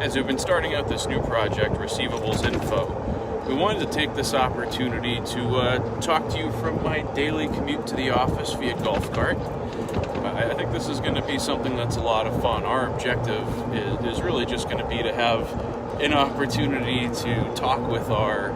As we've been starting out this new project, Receivables Info, we wanted to take this opportunity to talk to you from my daily commute to the office via golf cart. I think this is going to be something that's a lot of fun. Our objective is really just going to be to have an opportunity to talk with our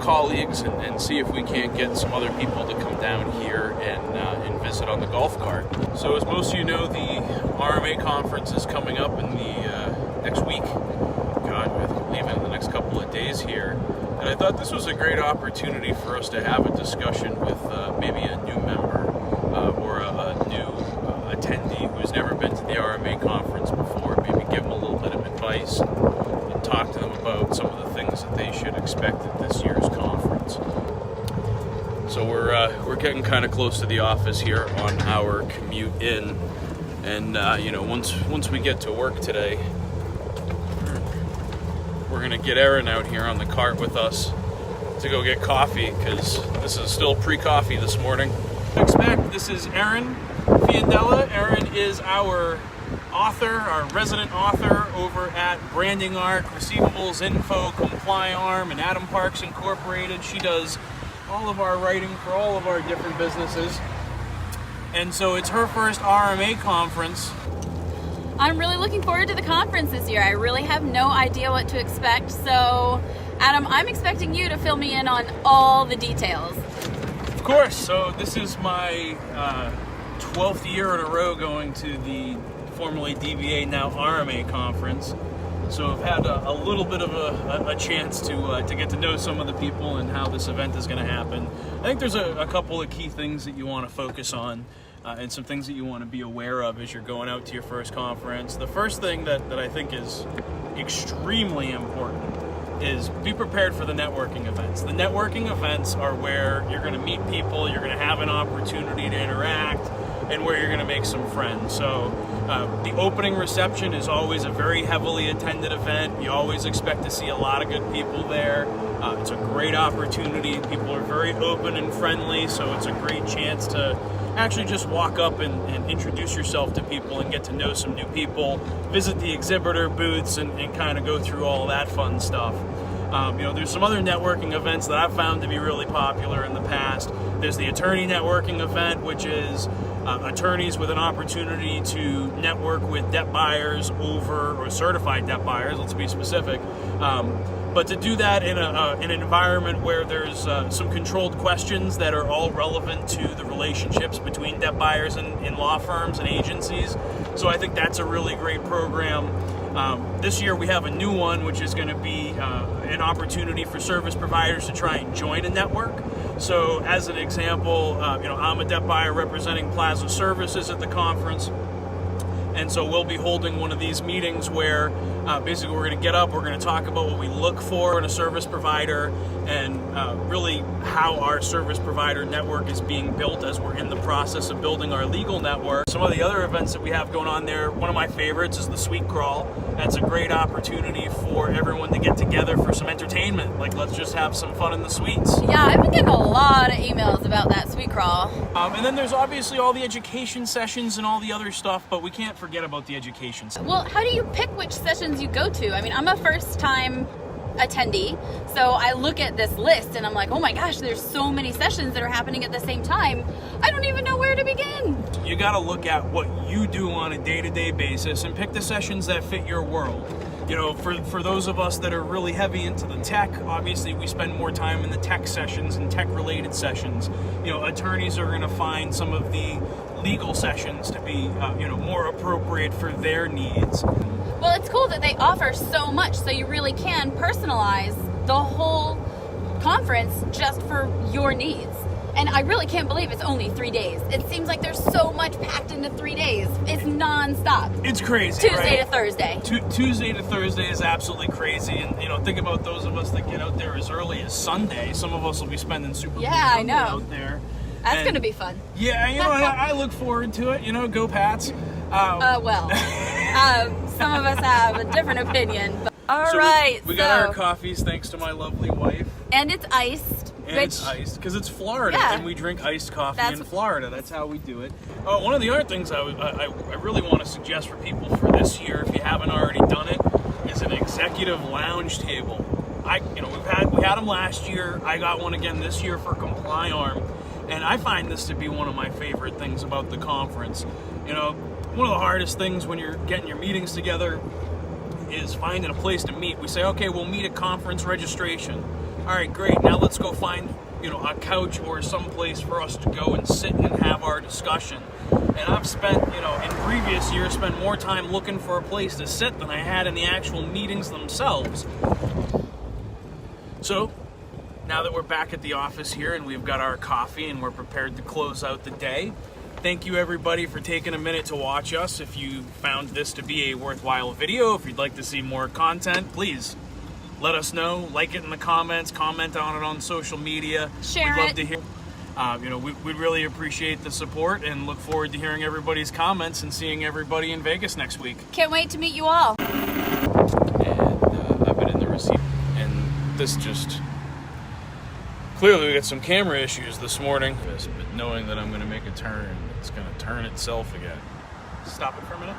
colleagues and see if we can't get some other people to come down here and visit on the golf cart. So as most of you know, the RMA conference is coming up in the next week. God, I think leaving in the next couple of days here. And I thought this was a great opportunity for us to have a discussion with maybe a new member or a new attendee who's never been to the RMA conference before. Maybe give them a little bit of advice and talk to them about some of the things that they should expect at this year's conference. So we're getting kind of close to the office here on our commute in, and once we get to work today, we're gonna get Erin out here on the cart with us to go get coffee, because this is still pre-coffee this morning. This is Erin Fiandella. Erin is our author, our resident author over at Branding Arc, Receivables Info, Comply Arm, and Adam Parks Incorporated. She does all of our writing for all of our different businesses. And so it's her first RMA conference. I'm really looking forward to the conference this year. I really have no idea what to expect. So, Adam, I'm expecting you to fill me in on all the details. Of course. So this is my 12th year in a row going to the formerly DBA, now RMA conference. So I've had a little bit of a chance to get to know some of the people and how this event is going to happen. I think there's a couple of key things that you want to focus on. And some things that you want to be aware of as you're going out to your first conference. The first thing that I think is extremely important is be prepared for the networking events. The networking events are where you're going to meet people, you're going to have an opportunity to interact, and where you're going to make some friends. So the opening reception is always a very heavily attended event. You always expect to see a lot of good people there. It's a great opportunity. People are very open and friendly, so it's a great chance to actually just walk up and introduce yourself to people and get to know some new people, visit the exhibitor booths, and kind of go through all that fun stuff. There's some other networking events that I've found to be really popular in the past. There's the attorney networking event, which is attorneys with an opportunity to network with debt buyers or certified debt buyers, let's be specific. But to do that in an environment where there's some controlled questions that are all relevant to the relationships between debt buyers and law firms and agencies. So I think that's a really great program. This year we have a new one, which is going to be an opportunity for service providers to try and join a network. So as an example, I'm a debt buyer representing Plaza Services at the conference. And so we'll be holding one of these meetings where basically we're going to get up, we're going to talk about what we look for in a service provider and really how our service provider network is being built as we're in the process of building our legal network. Some of the other events that we have going on there, one of my favorites is the Suite Crawl. That's a great opportunity for everyone to get together for some entertainment. Like, let's just have some fun in the suites. Yeah, I've been getting a lot of emails about that Suite Crawl. And then there's obviously all the education sessions and all the other stuff, but we can't forget about the education. Well, how do you pick which sessions you go to? I mean, I'm a first-time attendee, so I look at this list and I'm like, oh my gosh, there's so many sessions that are happening at the same time. I don't even know where to begin. You got to look at what you do on a day-to-day basis and pick the sessions that fit your world. For those of us that are really heavy into the tech, obviously we spend more time in the tech sessions and tech-related sessions. Attorneys are going to find some of the legal sessions to be, more appropriate for their needs. Well, it's cool that they offer so much, so you really can personalize the whole conference just for your needs. And I really can't believe it's only 3 days. It seems like there's so much packed into 3 days. It's non-stop. It's crazy, Tuesday right? to Thursday. Tuesday to Thursday is absolutely crazy. And, think about those of us that get out there as early as Sunday. Some of us will be spending Super Bowl Sunday out there. That's going to be fun. Yeah, I look forward to it. Go Pats. Some of us have a different opinion. But... All so right. We got our coffees thanks to my lovely wife. And it's iced. And Which- it's iced because it's Florida, Yeah. and we drink iced coffee That's- in Florida. That's how we do it. One of the other things I really want to suggest for people for this year, if you haven't already done it, is an executive lounge table. We had them last year. I got one again this year for ComplyArm, and I find this to be one of my favorite things about the conference. One of the hardest things when you're getting your meetings together is finding a place to meet. We say, okay, we'll meet at conference registration. All right, great. Now let's go find, a couch or some place for us to go and sit and have our discussion. And I've spent, in previous years, spent more time looking for a place to sit than I had in the actual meetings themselves. So, now that we're back at the office here and we've got our coffee and we're prepared to close out the day, thank you everybody for taking a minute to watch us. If you found this to be a worthwhile video, if you'd like to see more content, please let us know. Like it in the comments, comment on it on social media. Share We'd love it. to hear. We'd really appreciate the support and look forward to hearing everybody's comments and seeing everybody in Vegas next week. Can't wait to meet you all. And I've been in the receipt, and this just clearly we got some camera issues this morning. But knowing that I'm going to make a turn, it's going to turn itself again. Stop it for a minute.